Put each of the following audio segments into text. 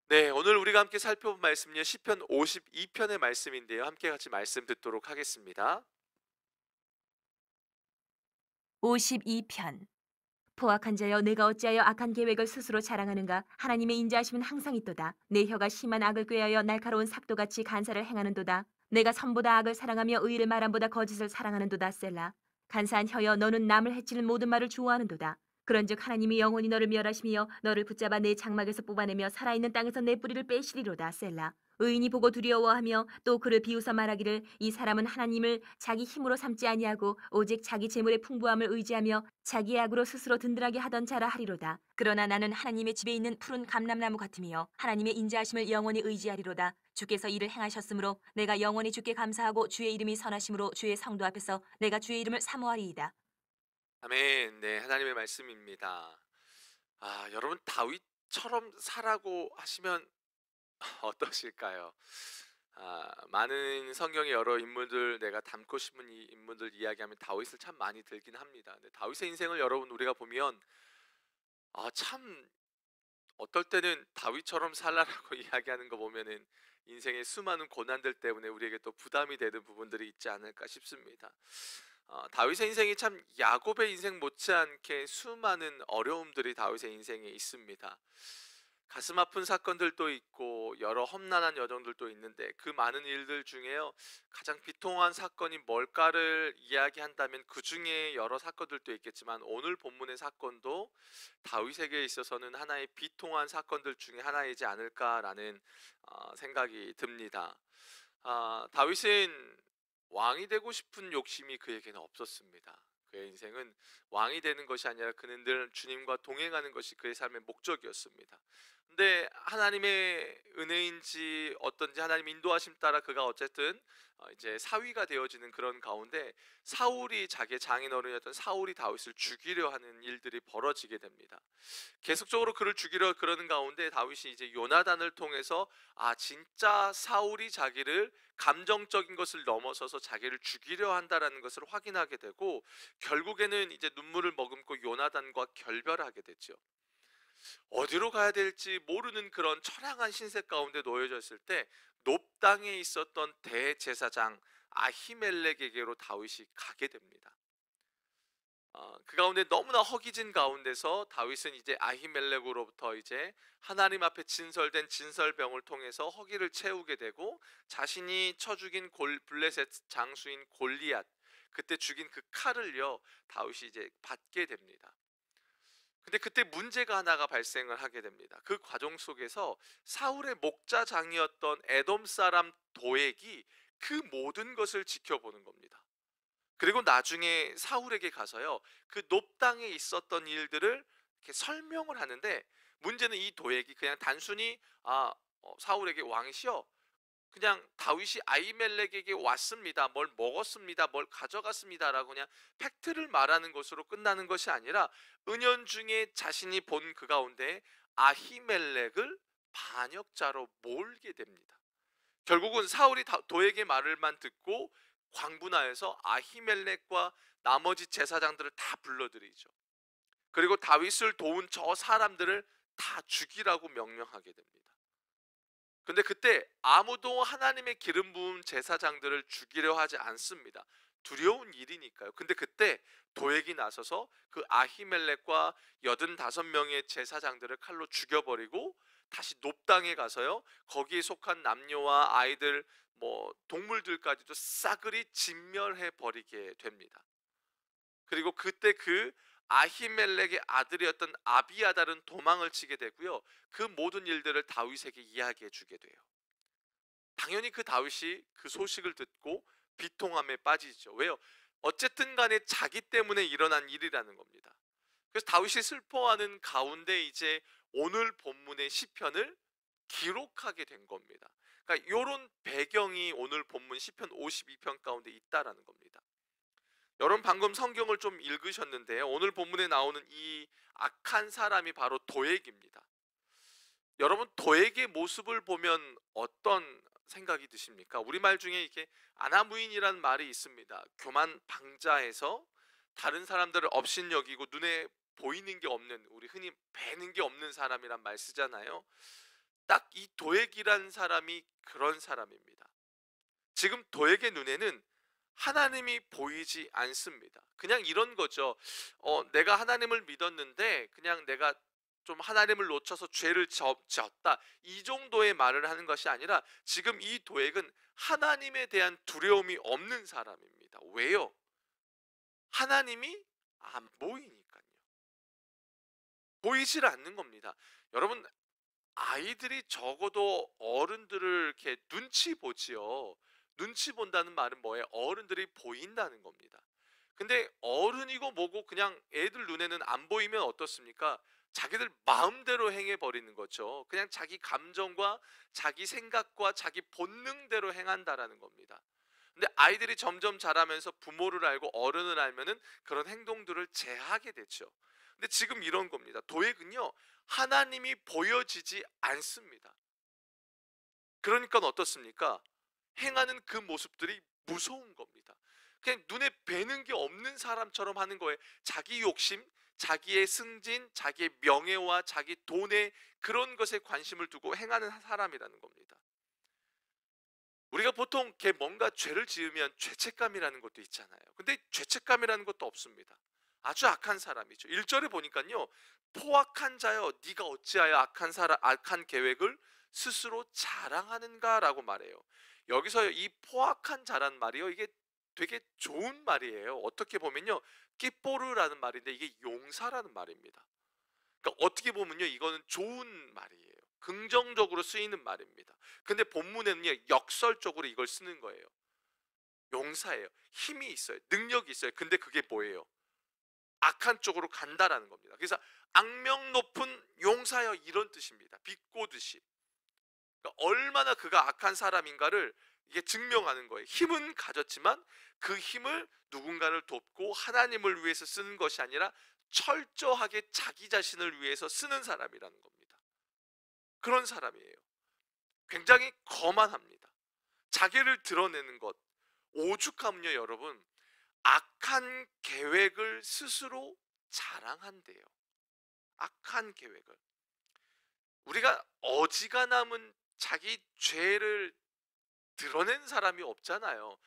네, 오늘 우리가 함께 살펴본 말씀은요, 시편 52편의 말씀인데요. 함께 같이 말씀 듣도록 하겠습니다. 52편. 포악한 자여, 내가 어찌하여 악한 계획을 스스로 자랑하는가? 하나님의 인자하심은 항상 있도다. 내 혀가 심한 악을 꾀하여 날카로운 삭도같이 간사를 행하는도다. 내가 선보다 악을 사랑하며 의를 말함보다 거짓을 사랑하는도다. 셀라. 간사한 혀여, 너는 남을 해치는 모든 말을 좋아하는도다. 그런즉 하나님이 영원히 너를 멸하시며 너를 붙잡아 내 장막에서 뽑아내며 살아있는 땅에서 내 뿌리를 빼시리로다. 셀라. 의인이 보고 두려워하며 또 그를 비웃어 말하기를, 이 사람은 하나님을 자기 힘으로 삼지 아니하고 오직 자기 재물의 풍부함을 의지하며 자기의 악으로 스스로 든든하게 하던 자라 하리로다. 그러나 나는 하나님의 집에 있는 푸른 감람나무 같으며 하나님의 인자하심을 영원히 의지하리로다. 주께서 이를 행하셨으므로 내가 영원히 주께 감사하고 주의 이름이 선하심으로 주의 성도 앞에서 내가 주의 이름을 사모하리이다. 아멘. 네, 하나님의 말씀입니다. 여러분 다윗처럼 살라고 하시면 어떠실까요? 많은 성경의 여러 인물들 내가 닮고 싶은 이 인물들 이야기하면 다윗을 참 많이 들긴 합니다. 근데 다윗의 인생을 여러분 우리가 보면 참 어떨 때는 다윗처럼 살라라고 이야기하는 거 보면은 인생의 수많은 고난들 때문에 우리에게 또 부담이 되는 부분들이 있지 않을까 싶습니다. 다윗의 인생이 참 야곱의 인생 못지않게 수많은 어려움들이 다윗의 인생에 있습니다. 가슴 아픈 사건들도 있고 여러 험난한 여정들도 있는데 그 많은 일들 중에요, 가장 비통한 사건이 뭘까를 이야기한다면 그 중에 여러 사건들도 있겠지만 오늘 본문의 사건도 다윗에게 있어서는 하나의 비통한 사건들 중에 하나이지 않을까라는 생각이 듭니다. 다윗은 왕이 되고 싶은 욕심이 그에게는 없었습니다. 그의 인생은 왕이 되는 것이 아니라 그는 늘 주님과 동행하는 것이 그의 삶의 목적이었습니다. 근데 하나님의 은혜인지 어떤지 하나님 인도하심 따라 그가 어쨌든 이제 사위가 되어지는 그런 가운데 사울이, 자기의 장인어른이었던 사울이 다윗을 죽이려 하는 일들이 벌어지게 됩니다. 계속적으로 그를 죽이려 그러는 가운데 다윗이 이제 요나단을 통해서 진짜 사울이 자기를 감정적인 것을 넘어서서 자기를 죽이려 한다라는 것을 확인하게 되고 결국에는 이제 눈물을 머금고 요나단과 결별하게 되죠. 어디로 가야 될지 모르는 그런 처량한 신세 가운데 놓여져 있을 때 높 땅에 있었던 대제사장 아히멜렉에게로 다윗이 가게 됩니다. 그 가운데 너무나 허기진 가운데서 다윗은 이제 아히멜렉으로부터 이제 하나님 앞에 진설된 진설병을 통해서 허기를 채우게 되고 자신이 쳐 죽인 블레셋 장수인 골리앗, 그때 죽인 그 칼을요 다윗이 이제 받게 됩니다. 근데 그때 문제가 하나가 발생을 하게 됩니다. 그 과정 속에서 사울의 목자장이었던 에돔 사람 도액이 그 모든 것을 지켜보는 겁니다. 그리고 나중에 사울에게 가서요, 그 높 땅에 있었던 일들을 이렇게 설명을 하는데, 문제는 이 도액이 그냥 단순히 사울에게 왕이시여, 그냥 다윗이 아히멜렉에게 왔습니다, 뭘 먹었습니다, 뭘 가져갔습니다라고 그냥 팩트를 말하는 것으로 끝나는 것이 아니라 은연중에 자신이 본 그 가운데 아히멜렉을 반역자로 몰게 됩니다. 결국은 사울이 도에게 말을만 듣고 광분하여서 아히멜렉과 나머지 제사장들을 다 불러들이죠. 그리고 다윗을 도운 저 사람들을 다 죽이라고 명령하게 됩니다. 근데 그때 아무도 하나님의 기름 부은 제사장들을 죽이려 하지 않습니다. 두려운 일이니까요. 근데 그때 도액이 나서서 그 아히멜렉과 85명의 제사장들을 칼로 죽여버리고 다시 높당에 가서요, 거기에 속한 남녀와 아이들, 뭐 동물들까지도 싸그리 진멸해 버리게 됩니다. 그리고 그때 그 아히멜렉의 아들이었던 아비아달은 도망을 치게 되고요, 그 모든 일들을 다윗에게 이야기해 주게 돼요. 당연히 그 다윗이 그 소식을 듣고 비통함에 빠지죠. 왜요? 어쨌든 간에 자기 때문에 일어난 일이라는 겁니다. 그래서 다윗이 슬퍼하는 가운데 이제 오늘 본문의 시편을 기록하게 된 겁니다. 그러니까 이런 배경이 오늘 본문 시편 52편 가운데 있다라는 겁니다. 여러분 방금 성경을 좀 읽으셨는데요, 오늘 본문에 나오는 이 악한 사람이 바로 도액입니다. 여러분 도액의 모습을 보면 어떤 생각이 드십니까? 우리말 중에 이렇게 아나무인이라는 말이 있습니다. 교만 방자해서 다른 사람들을 업신여기고 눈에 보이는 게 없는, 우리 흔히 뵈는 게 없는 사람이란 말 쓰잖아요. 딱 이 도액이란 사람이 그런 사람입니다. 지금 도액의 눈에는 하나님이 보이지 않습니다. 그냥 이런 거죠. 내가 하나님을 믿었는데 그냥 내가 좀 하나님을 놓쳐서 죄를 졌다. 이 정도의 말을 하는 것이 아니라 지금 이 도액은 하나님에 대한 두려움이 없는 사람입니다. 왜요? 하나님이 안 보이니까요. 보이질 않는 겁니다. 여러분, 아이들이 적어도 어른들을 이렇게 눈치 보지요. 눈치 본다는 말은 뭐예요? 어른들이 보인다는 겁니다. 근데 어른이고 뭐고 그냥 애들 눈에는 안 보이면 어떻습니까? 자기들 마음대로 행해 버리는 거죠. 그냥 자기 감정과 자기 생각과 자기 본능대로 행한다라는 겁니다. 근데 아이들이 점점 자라면서 부모를 알고 어른을 알면은 그런 행동들을 제하게 되죠. 근데 지금 이런 겁니다. 도액은요, 하나님이 보여지지 않습니다. 그러니까 어떻습니까? 행하는 그 모습들이 무서운 겁니다. 그냥 눈에 뵈는 게 없는 사람처럼 하는 거예요. 자기 욕심, 자기의 승진, 자기의 명예와 자기 돈에 그런 것에 관심을 두고 행하는 사람이라는 겁니다. 우리가 보통 이렇게 뭔가 죄를 지으면 죄책감이라는 것도 있잖아요. 근데 죄책감이라는 것도 없습니다. 아주 악한 사람이죠. 1절에 보니까요. 포악한 자여 네가 어찌하여 악한 계획을 스스로 자랑하는가라고 말해요. 여기서 이 포악한 자란 말이요. 이게 되게 좋은 말이에요. 어떻게 보면요. 끼뽀르라는 말인데 이게 용사라는 말입니다. 그러니까 어떻게 보면요. 이거는 좋은 말이에요. 긍정적으로 쓰이는 말입니다. 근데 본문에는요. 역설적으로 이걸 쓰는 거예요. 용사예요. 힘이 있어요. 능력이 있어요. 근데 그게 뭐예요? 악한 쪽으로 간다라는 겁니다. 그래서 악명 높은 용사여 이런 뜻입니다. 비꼬듯이. 그러니까 얼마나 그가 악한 사람인가를 이게 증명하는 거예요. 힘은 가졌지만 그 힘을 누군가를 돕고 하나님을 위해서 쓰는 것이 아니라 철저하게 자기 자신을 위해서 쓰는 사람이라는 겁니다. 그런 사람이에요. 굉장히 거만합니다. 자기를 드러내는 것, 오죽하면요 여러분, 악한 계획을 스스로 자랑한대요. 악한 계획을. 우리가 어지간하면 자기 죄를 드러낸 사람이 없잖아요.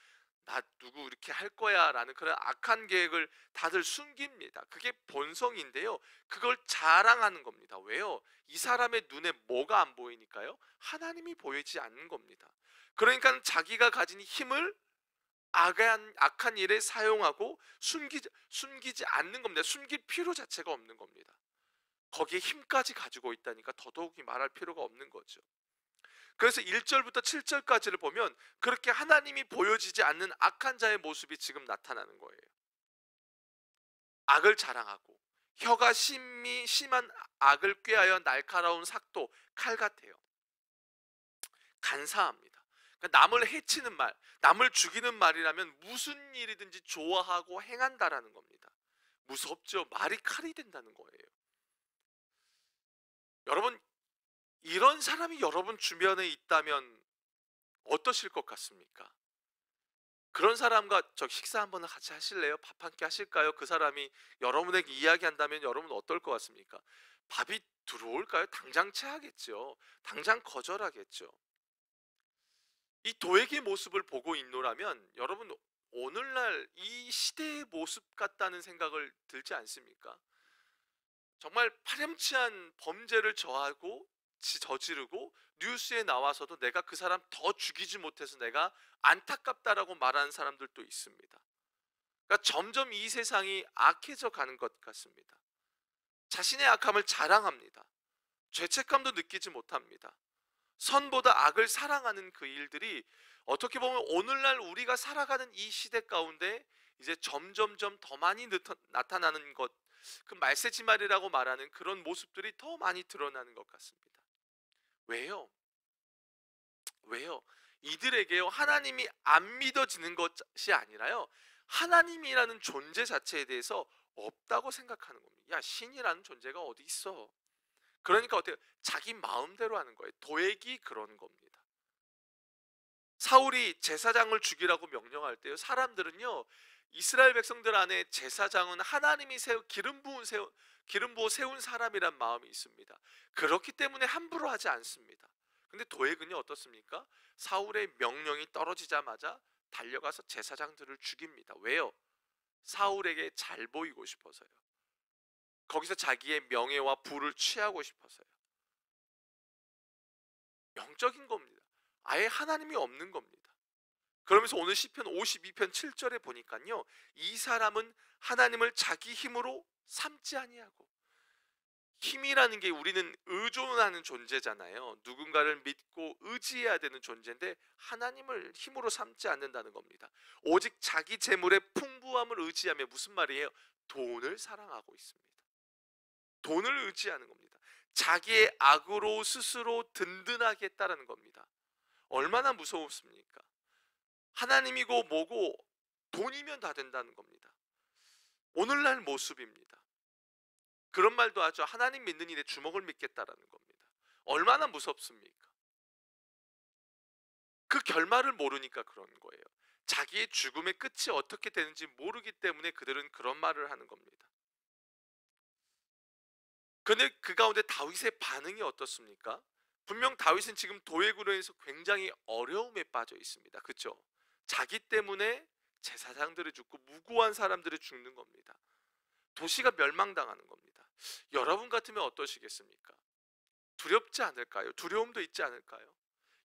나 누구 이렇게 할 거야 라는 그런 악한 계획을 다들 숨깁니다. 그게 본성인데요. 그걸 자랑하는 겁니다. 왜요? 이 사람의 눈에 뭐가 안 보이니까요? 하나님이 보이지 않는 겁니다. 그러니까 자기가 가진 힘을 악한 일에 사용하고 숨기지 않는 겁니다. 숨길 필요 자체가 없는 겁니다. 거기에 힘까지 가지고 있다니까 더더욱이 말할 필요가 없는 거죠. 그래서 1절부터 7절까지를 보면 그렇게 하나님이 보여지지 않는 악한 자의 모습이 지금 나타나는 거예요. 악을 자랑하고 혀가 심한 악을 꾀하여 날카로운 삭도 칼 같아요. 간사합니다. 그러니까 남을 해치는 말, 남을 죽이는 말이라면 무슨 일이든지 좋아하고 행한다라는 겁니다. 무섭죠? 말이 칼이 된다는 거예요. 여러분, 이런 사람이 여러분 주변에 있다면 어떠실 것 같습니까? 그런 사람과 저 식사 한번 같이 하실래요? 밥 한 끼 하실까요? 그 사람이 여러분에게 이야기한다면 여러분 어떨 것 같습니까? 밥이 들어올까요? 당장 체하겠죠. 당장 거절하겠죠. 이 도액의 모습을 보고 있노라면 여러분 오늘날 이 시대의 모습 같다는 생각을 들지 않습니까? 정말 파렴치한 범죄를 저지르고 뉴스에 나와서도 내가 그 사람 더 죽이지 못해서 내가 안타깝다라고 말하는 사람들도 있습니다. 그러니까 점점 이 세상이 악해져 가는 것 같습니다. 자신의 악함을 자랑합니다. 죄책감도 느끼지 못합니다. 선보다 악을 사랑하는 그 일들이 어떻게 보면 오늘날 우리가 살아가는 이 시대 가운데 이제 점점점 더 많이 나타나는 것, 그 말세지말이라고 말하는 그런 모습들이 더 많이 드러나는 것 같습니다. 왜요? 왜요? 이들에게요 하나님이 안 믿어지는 것이 아니라요 하나님이라는 존재 자체에 대해서 없다고 생각하는 겁니다. 야, 신이라는 존재가 어디 있어? 그러니까 어때요? 자기 마음대로 하는 거예요. 도액이 그런 겁니다. 사울이 제사장을 죽이라고 명령할 때요 사람들은요 이스라엘 백성들 안에 제사장은 하나님이 기름 부은 기름 부어 세운 사람이란 마음이 있습니다. 그렇기 때문에 함부로 하지 않습니다. 근데 도액은요 어떻습니까? 사울의 명령이 떨어지자마자 달려가서 제사장들을 죽입니다. 왜요? 사울에게 잘 보이고 싶어서요. 거기서 자기의 명예와 부를 취하고 싶어서요. 영적인 겁니다. 아예 하나님이 없는 겁니다. 그러면서 오늘 시편 52편 7절에 보니까요, 이 사람은 하나님을 자기 힘으로 삼지 아니하고, 힘이라는 게 우리는 의존하는 존재잖아요. 누군가를 믿고 의지해야 되는 존재인데 하나님을 힘으로 삼지 않는다는 겁니다. 오직 자기 재물의 풍부함을 의지하며, 무슨 말이에요? 돈을 사랑하고 있습니다. 돈을 의지하는 겁니다. 자기의 악으로 스스로 든든하게 했다는 겁니다. 얼마나 무서웠습니까? 하나님이고 뭐고 돈이면 다 된다는 겁니다. 오늘날 모습입니다. 그런 말도 하죠. 하나님 믿는 이내 주먹을 믿겠다라는 겁니다. 얼마나 무섭습니까? 그 결말을 모르니까 그런 거예요. 자기의 죽음의 끝이 어떻게 되는지 모르기 때문에 그들은 그런 말을 하는 겁니다. 그런데 그 가운데 다윗의 반응이 어떻습니까? 분명 다윗은 지금 도액으로 해서 굉장히 어려움에 빠져 있습니다. 그렇죠? 자기 때문에 제사장들이 죽고 무고한 사람들이 죽는 겁니다. 도시가 멸망당하는 겁니다. 여러분 같으면 어떠시겠습니까? 두렵지 않을까요? 두려움도 있지 않을까요?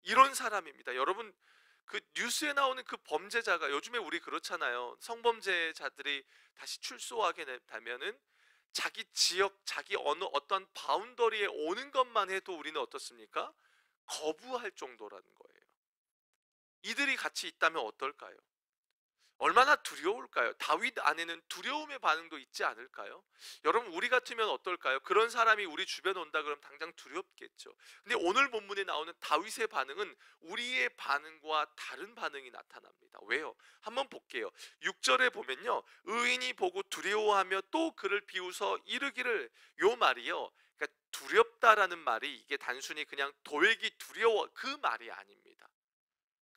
이런 사람입니다. 여러분, 그 뉴스에 나오는 그 범죄자가, 요즘에 우리 그렇잖아요. 성범죄자들이 다시 출소하게 되면은 자기 지역, 자기 어느 어떤 바운더리에 오는 것만 해도 우리는 어떻습니까? 거부할 정도라는 거예요. 이들이 같이 있다면 어떨까요? 얼마나 두려울까요? 다윗 안에는 두려움의 반응도 있지 않을까요? 여러분, 우리 같으면 어떨까요? 그런 사람이 우리 주변에 온다 그러면 당장 두렵겠죠. 근데 오늘 본문에 나오는 다윗의 반응은 우리의 반응과 다른 반응이 나타납니다. 왜요? 한번 볼게요. 6절에 보면요, 의인이 보고 두려워하며 또 그를 비웃어 이르기를, 요 말이요, 그러니까 두렵다라는 말이 이게 단순히 그냥 도액이 두려워 그 말이 아닙니다.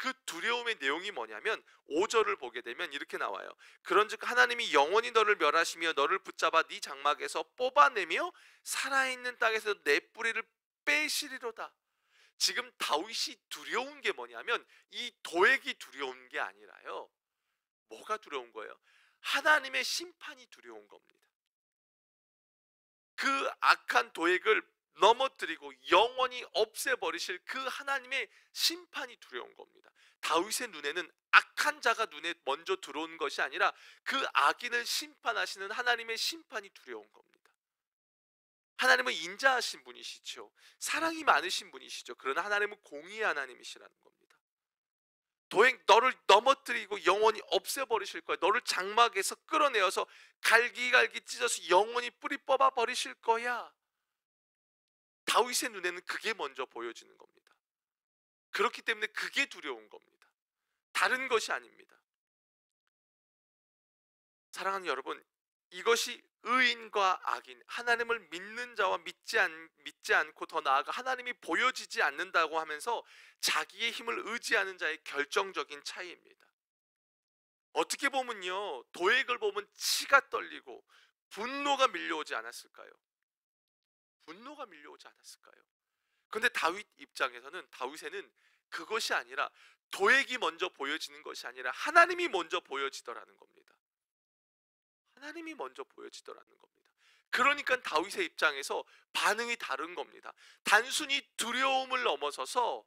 그 두려움의 내용이 뭐냐면 5절을 보게 되면 이렇게 나와요. 그런즉 하나님이 영원히 너를 멸하시며 너를 붙잡아 네 장막에서 뽑아내며 살아있는 땅에서 내 뿌리를 빼시리로다. 지금 다윗이 두려운 게 뭐냐면 이 도액이 두려운 게 아니라요, 뭐가 두려운 거예요? 하나님의 심판이 두려운 겁니다. 그 악한 도액을 넘어뜨리고 영원히 없애버리실 그 하나님의 심판이 두려운 겁니다. 다윗의 눈에는 악한 자가 눈에 먼저 들어온 것이 아니라 그 악인을 심판하시는 하나님의 심판이 두려운 겁니다. 하나님은 인자하신 분이시죠. 사랑이 많으신 분이시죠. 그러나 하나님은 공의의 하나님이시라는 겁니다. 도액 너를 넘어뜨리고 영원히 없애버리실 거야. 너를 장막에서 끌어내어서 갈기갈기 찢어서 영원히 뿌리 뽑아 버리실 거야. 다윗의 눈에는 그게 먼저 보여지는 겁니다. 그렇기 때문에 그게 두려운 겁니다. 다른 것이 아닙니다. 사랑하는 여러분, 이것이 의인과 악인, 하나님을 믿는 자와 믿지 않고 더 나아가 하나님이 보여지지 않는다고 하면서 자기의 힘을 의지하는 자의 결정적인 차이입니다. 어떻게 보면요, 도액을 보면 치가 떨리고 분노가 밀려오지 않았을까요? 분노가 밀려오지 않았을까요? 그런데 다윗 입장에서는, 다윗에는 그것이 아니라 도액이 먼저 보여지는 것이 아니라 하나님이 먼저 보여지더라는 겁니다. 하나님이 먼저 보여지더라는 겁니다. 그러니까 다윗의 입장에서 반응이 다른 겁니다. 단순히 두려움을 넘어서서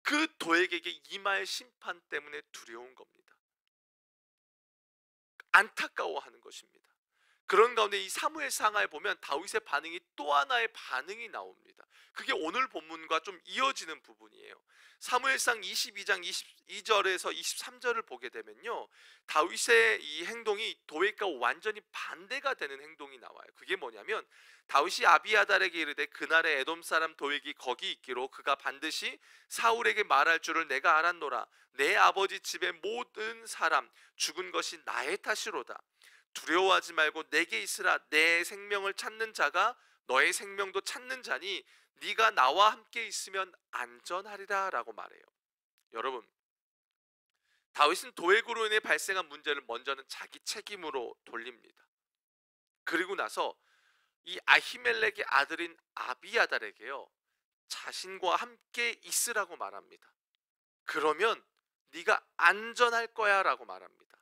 그 도액에게 임할 심판 때문에 두려운 겁니다. 안타까워하는 것입니다. 그런 가운데 이 사무엘상하에 보면 다윗의 반응이 또 하나의 반응이 나옵니다. 그게 오늘 본문과 좀 이어지는 부분이에요. 사무엘상 22장 22절에서 23절을 보게 되면요, 다윗의 이 행동이 도액과 완전히 반대가 되는 행동이 나와요. 그게 뭐냐면, 다윗이 아비아달에게 이르되 그날에 에돔 사람 도액이 거기 있기로 그가 반드시 사울에게 말할 줄을 내가 알았노라. 내 아버지 집의 모든 사람 죽은 것이 나의 탓이로다. 두려워하지 말고 내게 있으라. 내 생명을 찾는 자가 너의 생명도 찾는 자니 네가 나와 함께 있으면 안전하리라 라고 말해요. 여러분, 다윗은 도액으로 인해 발생한 문제를 먼저는 자기 책임으로 돌립니다. 그리고 나서 이 아히멜렉의 아들인 아비아달에게요, 자신과 함께 있으라고 말합니다. 그러면 네가 안전할 거야 라고 말합니다.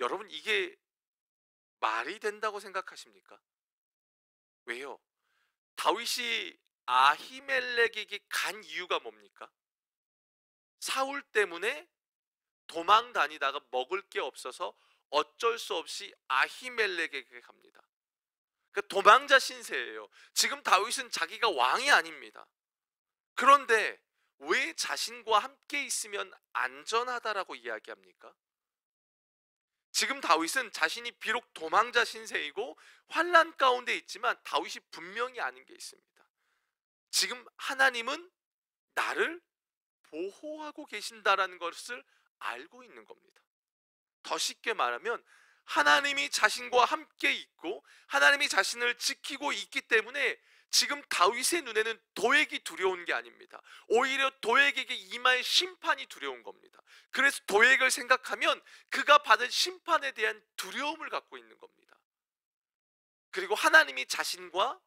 여러분, 이게 말이 된다고 생각하십니까? 왜요? 다윗이 아히멜렉에게 간 이유가 뭡니까? 사울 때문에 도망 다니다가 먹을 게 없어서 어쩔 수 없이 아히멜렉에게 갑니다. 그 도망자 신세예요. 지금 다윗은 자기가 왕이 아닙니다. 그런데 왜 자신과 함께 있으면 안전하다라고 이야기합니까? 지금 다윗은 자신이 비록 도망자 신세이고 환난 가운데 있지만 다윗이 분명히 아는 게 있습니다. 지금 하나님은 나를 보호하고 계신다라는 것을 알고 있는 겁니다. 더 쉽게 말하면 하나님이 자신과 함께 있고 하나님이 자신을 지키고 있기 때문에 지금 다윗의 눈에는 도액이 두려운 게 아닙니다. 오히려 도액에게 임할 심판이 두려운 겁니다. 그래서 도액을 생각하면 그가 받을 심판에 대한 두려움을 갖고 있는 겁니다. 그리고 하나님이 자신과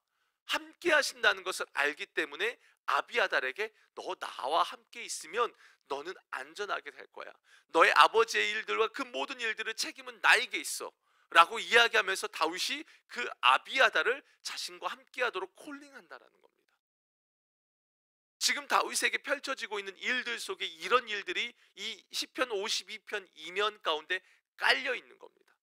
함께 하신다는 것을 알기 때문에 아비아달에게 너 나와 함께 있으면 너는 안전하게 될 거야. 너의 아버지의 일들과 그 모든 일들의 책임은 나에게 있어 라고 이야기하면서 다윗이 그 아비아달을 자신과 함께 하도록 콜링한다라는 겁니다. 지금 다윗에게 펼쳐지고 있는 일들 속에 이런 일들이 이 시편 52편 이면 가운데 깔려 있는 겁니다.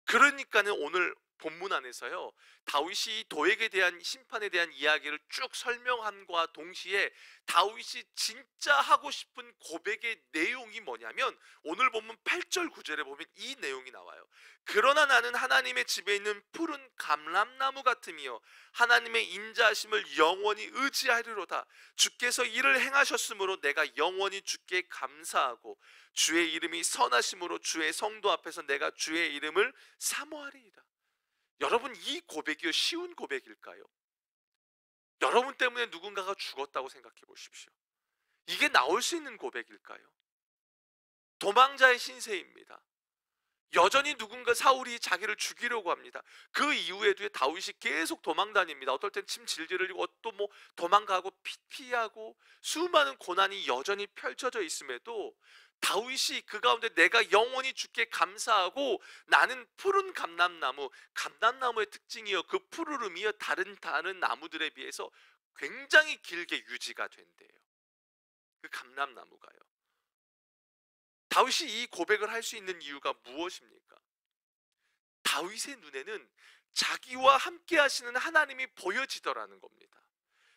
그러니까는 오늘 본문 안에서요, 다윗이 도액에 대한 심판에 대한 이야기를 쭉 설명함과 동시에 다윗이 진짜 하고 싶은 고백의 내용이 뭐냐면 오늘 본문 8절 9절에 보면 이 내용이 나와요. 그러나 나는 하나님의 집에 있는 푸른 감람나무 같으며 하나님의 인자하심을 영원히 의지하리로다. 주께서 이를 행하셨으므로 내가 영원히 주께 감사하고 주의 이름이 선하심으로 주의 성도 앞에서 내가 주의 이름을 사모하리이다. 여러분, 이 고백이 쉬운 고백일까요? 여러분 때문에 누군가가 죽었다고 생각해 보십시오. 이게 나올 수 있는 고백일까요? 도망자의 신세입니다. 여전히 누군가 사울이 자기를 죽이려고 합니다. 그 이후에도 다윗이 계속 도망 다닙니다. 어떨 땐 침 질질 흘리고 또 뭐 도망가고 피하고 수많은 고난이 여전히 펼쳐져 있음에도 다윗이 그 가운데 내가 영원히 주께 감사하고 나는 푸른 감람나무, 감람나무의 특징이요, 그 푸르름이요 다른 나무들에 비해서 굉장히 길게 유지가 된대요. 그 감람나무가요. 다윗이 이 고백을 할 수 있는 이유가 무엇입니까? 다윗의 눈에는 자기와 함께 하시는 하나님이 보여지더라는 겁니다.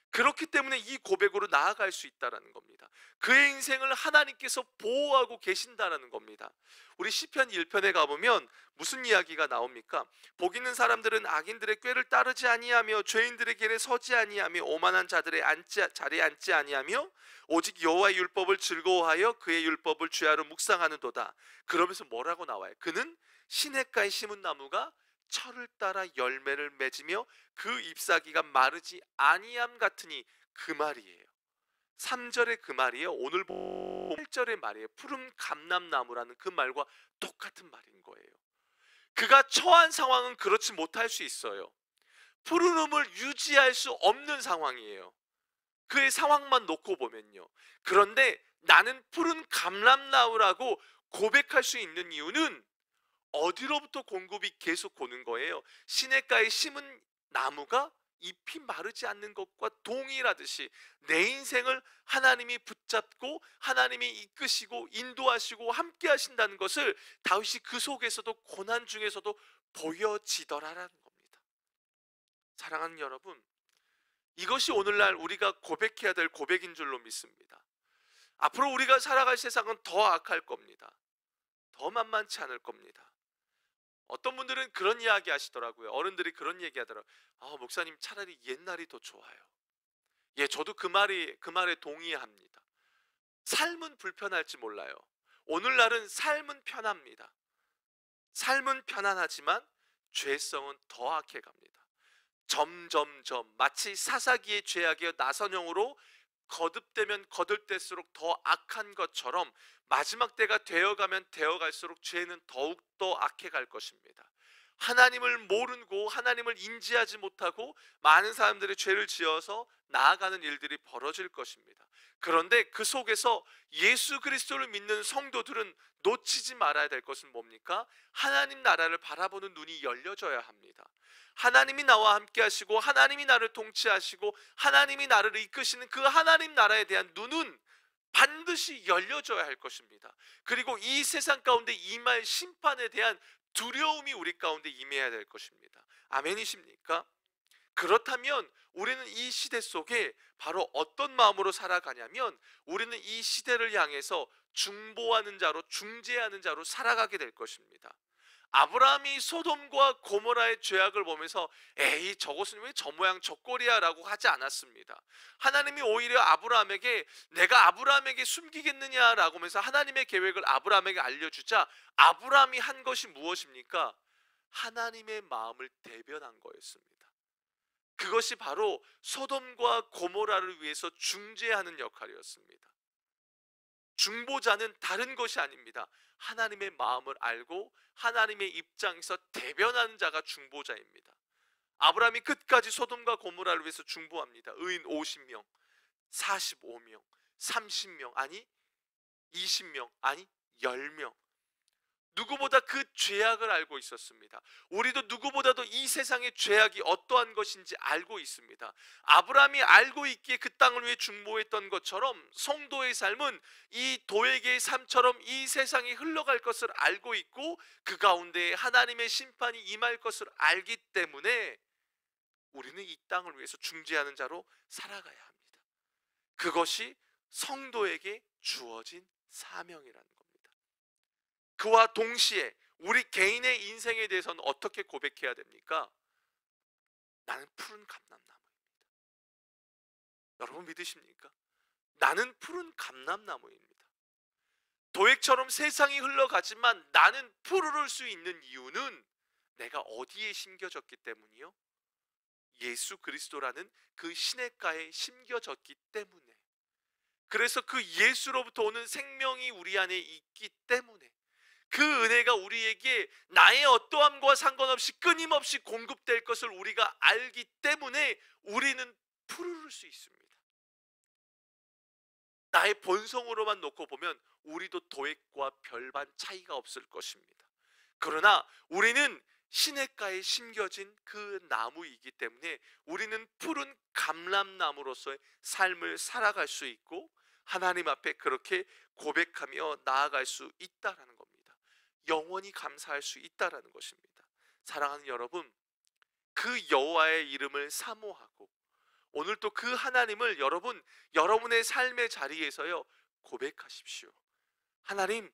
그렇기 때문에 이 고백으로 나아갈 수 있다는 겁니다. 그의 인생을 하나님께서 보호하고 계신다는 겁니다. 우리 시편 1편에 가보면 무슨 이야기가 나옵니까? 복 있는 사람들은 악인들의 꾀를 따르지 아니하며 죄인들의 길에 서지 아니하며 오만한 자들의 자리에 앉지 아니하며 오직 여호와의 율법을 즐거워하여 그의 율법을 주야로 묵상하는도다. 그러면서 뭐라고 나와요? 그는 시냇가에 심은 나무가 철을 따라 열매를 맺으며 그 잎사귀가 마르지 아니함 같으니, 그 말이에요. 3절의 그 말이에요. 오늘 8절의 말이에요. 푸른 감람나무라는 그 말과 똑같은 말인 거예요. 그가 처한 상황은 그렇지 못할 수 있어요. 푸르름을 유지할 수 없는 상황이에요. 그의 상황만 놓고 보면요. 그런데 나는 푸른 감람나무라고 고백할 수 있는 이유는 어디로부터 공급이 계속 오는 거예요? 시냇가에 심은 나무가 잎이 마르지 않는 것과 동일하듯이 내 인생을 하나님이 붙잡고 하나님이 이끄시고 인도하시고 함께 하신다는 것을 다윗이 그 속에서도 고난 중에서도 보여지더라라는 겁니다. 사랑하는 여러분, 이것이 오늘날 우리가 고백해야 될 고백인 줄로 믿습니다. 앞으로 우리가 살아갈 세상은 더 악할 겁니다. 더 만만치 않을 겁니다. 어떤 분들은 그런 이야기 하시더라고요. 어른들이 그런 얘기 하더라고요. 목사님, 차라리 옛날이 더 좋아요. 예, 저도 그 말에 동의합니다. 삶은 불편할지 몰라요. 오늘날은 삶은 편합니다. 삶은 편안하지만 죄성은 더 악해 갑니다. 점점점 마치 사사기의 죄악의 나선형으로 거듭되면 거듭될수록 더 악한 것처럼 마지막 때가 되어가면 되어갈수록 죄는 더욱더 악해갈 것입니다. 하나님을 모르고 하나님을 인지하지 못하고 많은 사람들이 죄를 지어서 나아가는 일들이 벌어질 것입니다. 그런데 그 속에서 예수 그리스도를 믿는 성도들은 놓치지 말아야 될 것은 뭡니까? 하나님 나라를 바라보는 눈이 열려져야 합니다. 하나님이 나와 함께 하시고 하나님이 나를 통치하시고 하나님이 나를 이끄시는 그 하나님 나라에 대한 눈은 반드시 열려져야 할 것입니다. 그리고 이 세상 가운데 임할 심판에 대한 두려움이 우리 가운데 임해야 될 것입니다. 아멘이십니까? 그렇다면 우리는 이 시대 속에 바로 어떤 마음으로 살아가냐면 우리는 이 시대를 향해서 중보하는 자로, 중재하는 자로 살아가게 될 것입니다. 아브라함이 소돔과 고모라의 죄악을 보면서 에이 저것은 왜 저 모양 저 꼴이야 라고 하지 않았습니다. 하나님이 오히려 아브라함에게 내가 아브라함에게 숨기겠느냐라고 하면서 하나님의 계획을 아브라함에게 알려주자 아브라함이 한 것이 무엇입니까? 하나님의 마음을 대변한 거였습니다. 그것이 바로 소돔과 고모라를 위해서 중재하는 역할이었습니다. 중보자는 다른 것이 아닙니다. 하나님의 마음을 알고 하나님의 입장에서 대변하는 자가 중보자입니다. 아브라함이 끝까지 소돔과 고모라를 위해서 중보합니다. 의인 50명, 45명, 30명, 아니 20명, 아니 10명. 누구보다 그 죄악을 알고 있었습니다. 우리도 누구보다도 이 세상의 죄악이 어떠한 것인지 알고 있습니다. 아브라함이 알고 있기에 그 땅을 위해 중보했던 것처럼 성도의 삶은 이 도액의 삶처럼 이 세상이 흘러갈 것을 알고 있고 그 가운데 하나님의 심판이 임할 것을 알기 때문에 우리는 이 땅을 위해서 중재하는 자로 살아가야 합니다. 그것이 성도에게 주어진 사명이라는 겁니다. 그와 동시에 우리 개인의 인생에 대해서는 어떻게 고백해야 됩니까? 나는 푸른 감람나무입니다. 여러분 믿으십니까? 나는 푸른 감람나무입니다. 도액처럼 세상이 흘러가지만 나는 푸르를 수 있는 이유는 내가 어디에 심겨졌기 때문이요? 예수 그리스도라는 그 시냇가에 심겨졌기 때문에, 그래서 그 예수로부터 오는 생명이 우리 안에 있기 때문에, 그 은혜가 우리에게 나의 어떠함과 상관없이 끊임없이 공급될 것을 우리가 알기 때문에 우리는 푸르를 수 있습니다. 나의 본성으로만 놓고 보면 우리도 도액과 별반 차이가 없을 것입니다. 그러나 우리는 시냇가에 심겨진 그 나무이기 때문에 우리는 푸른 감람나무로서의 삶을 살아갈 수 있고 하나님 앞에 그렇게 고백하며 나아갈 수 있다라는 겁니다. 영원히 감사할 수 있다라는 것입니다. 사랑하는 여러분, 그 여호와의 이름을 사모하고 오늘 또 그 하나님을 여러분의 삶의 자리에서요 고백하십시오. 하나님,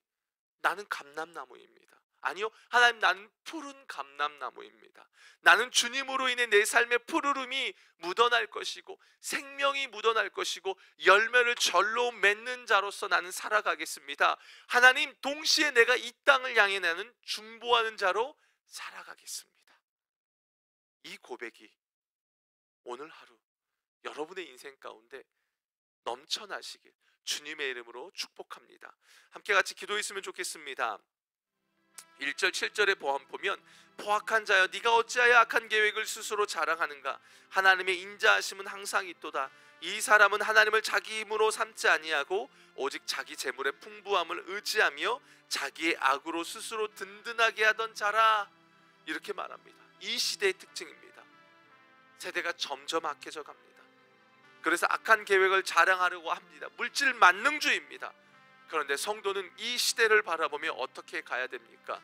나는 감람나무입니다. 아니요, 하나님, 나는 푸른 감람나무입니다. 나는 주님으로 인해 내 삶의 푸르름이 묻어날 것이고 생명이 묻어날 것이고 열매를 절로 맺는 자로서 나는 살아가겠습니다. 하나님, 동시에 내가 이 땅을 향해 나는 중보하는 자로 살아가겠습니다. 이 고백이 오늘 하루 여러분의 인생 가운데 넘쳐나시길 주님의 이름으로 축복합니다. 함께 같이 기도했으면 좋겠습니다. 1절 7절의 보면 포악한 자여 네가 어찌하여 악한 계획을 스스로 자랑하는가? 하나님의 인자하심은 항상 있도다. 이 사람은 하나님을 자기 힘으로 삼지 아니하고 오직 자기 재물의 풍부함을 의지하며 자기의 악으로 스스로 든든하게 하던 자라. 이렇게 말합니다. 이 시대의 특징입니다. 세대가 점점 악해져 갑니다. 그래서 악한 계획을 자랑하려고 합니다. 물질 만능주의입니다. 그런데 성도는 이 시대를 바라보며 어떻게 가야 됩니까?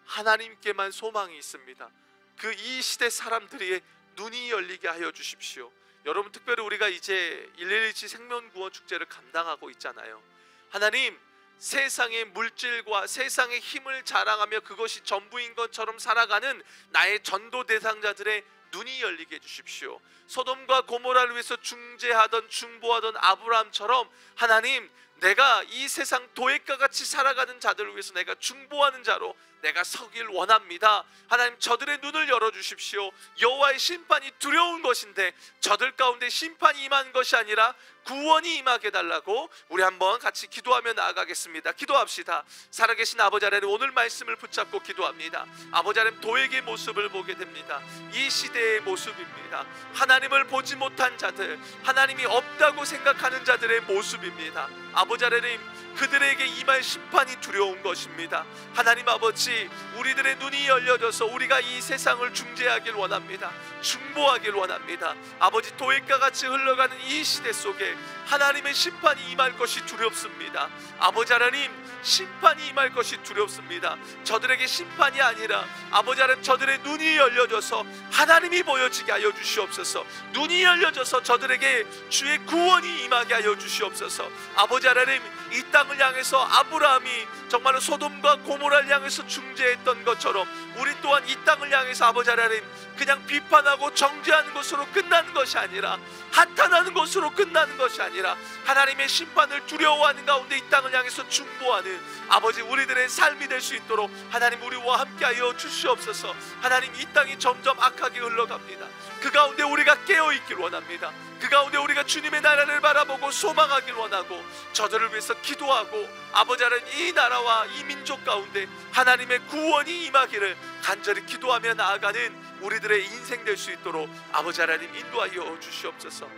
하나님께만 소망이 있습니다. 그 이 시대 사람들의 눈이 열리게 하여 주십시오. 여러분, 특별히 우리가 이제 1.1.2 생명구원 축제를 감당하고 있잖아요. 하나님, 세상의 물질과 세상의 힘을 자랑하며 그것이 전부인 것처럼 살아가는 나의 전도 대상자들의 눈이 열리게 해주십시오. 소돔과 고모라를 위해서 중재하던 중보하던 아브라함처럼 하나님, 내가 이 세상 도액과 같이 살아가는 자들을 위해서 내가 중보하는 자로 내가 서길 원합니다. 하나님, 저들의 눈을 열어주십시오. 여호와의 심판이 두려운 것인데 저들 가운데 심판이 임한 것이 아니라 구원이 임하게 해달라고 우리 한번 같이 기도하며 나아가겠습니다. 기도합시다. 살아계신 아버지 하나님, 오늘 말씀을 붙잡고 기도합니다. 아버지 하나님, 도액의 모습을 보게 됩니다. 이 시대의 모습입니다. 하나님을 보지 못한 자들, 하나님이 없다고 생각하는 자들의 모습입니다. 아버지 하나님, 그들에게 임할 심판이 두려운 것입니다. 하나님 아버지, 우리들의 눈이 열려져서 우리가 이 세상을 중재하길 원합니다. 중보하길 원합니다. 아버지, 도액과 같이 흘러가는 이 시대 속에 하나님의 심판이 임할 것이 두렵습니다. 아버지 하나님, 심판이 임할 것이 두렵습니다. 저들에게 심판이 아니라 아버지 하나님, 저들의 눈이 열려져서 하나님이 보여지게 하여 주시옵소서. 눈이 열려져서 저들에게 주의 구원이 임하게 하여 주시옵소서. 아버지 하나님, 이 땅을 향해서 아브라함이 정말로 소돔과 고모라를 향해서 중재했던 것처럼 우리 또한 이 땅을 향해서 아버지 하나님, 그냥 비판하고 정죄하는 것으로 끝나는 것이 아니라, 한탄하는 것으로 끝나는 것이 아니라 하나님의 심판을 두려워하는 가운데 이 땅을 향해서 중보하는 아버지, 우리들의 삶이 될 수 있도록 하나님, 우리와 함께하여 주시옵소서. 하나님, 이 땅이 점점 악하게 흘러갑니다. 그 가운데 우리가 깨어있길 원합니다. 그 가운데 우리가 주님의 나라를 바라보고 소망하길 원하고 저들을 위해서 기도하고 아버지 하나님, 이 나라와 이 민족 가운데 하나님의 구원이 임하기를 간절히 기도하며 나아가는 우리들의 인생 될 수 있도록 아버지 하나님 인도하여 주시옵소서.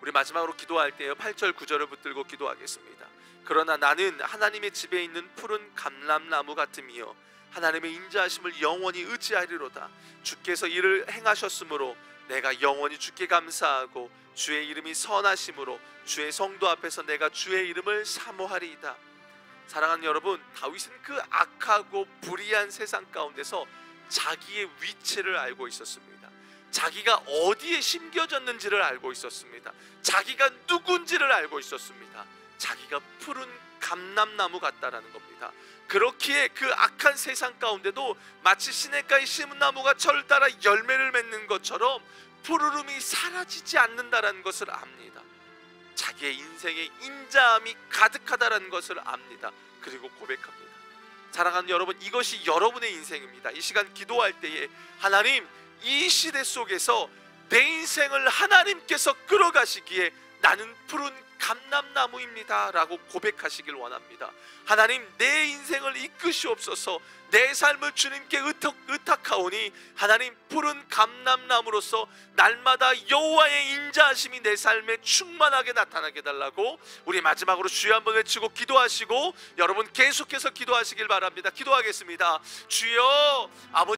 우리 마지막으로 기도할 때요, 8절 9절을 붙들고 기도하겠습니다. 그러나 나는 하나님의 집에 있는 푸른 감람나무 같음이요 하나님의 인자하심을 영원히 의지하리로다. 주께서 이를 행하셨으므로 내가 영원히 주께 감사하고 주의 이름이 선하심으로 주의 성도 앞에서 내가 주의 이름을 사모하리이다. 사랑하는 여러분, 다윗은 그 악하고 불의한 세상 가운데서 자기의 위치를 알고 있었습니다. 자기가 어디에 심겨졌는지를 알고 있었습니다. 자기가 누군지를 알고 있었습니다. 자기가 푸른 감람나무 같다라는 겁니다. 그렇기에 그 악한 세상 가운데도 마치 시냇가에 심은 나무가 철 따라 열매를 맺는 것처럼 푸르름이 사라지지 않는다라는 것을 압니다. 자기의 인생에 인자함이 가득하다라는 것을 압니다. 그리고 고백합니다. 사랑하는 여러분, 이것이 여러분의 인생입니다. 이 시간 기도할 때에 하나님, 이 시대 속에서 내 인생을 하나님께서 끌어가시기에 나는 푸른 감람나무입니다 라고 고백하시길 원합니다. 하나님, 내 인생을 이끄시옵소서. 내 삶을 주님께 의탁하오니 하나님, 푸른 감람나무로서 날마다 여호와의 인자하심이 내 삶에 충만하게 나타나게 달라고 우리 마지막으로 주여 한번 외치고 기도하시고 여러분 계속해서 기도하시길 바랍니다. 기도하겠습니다. 주여, 아버지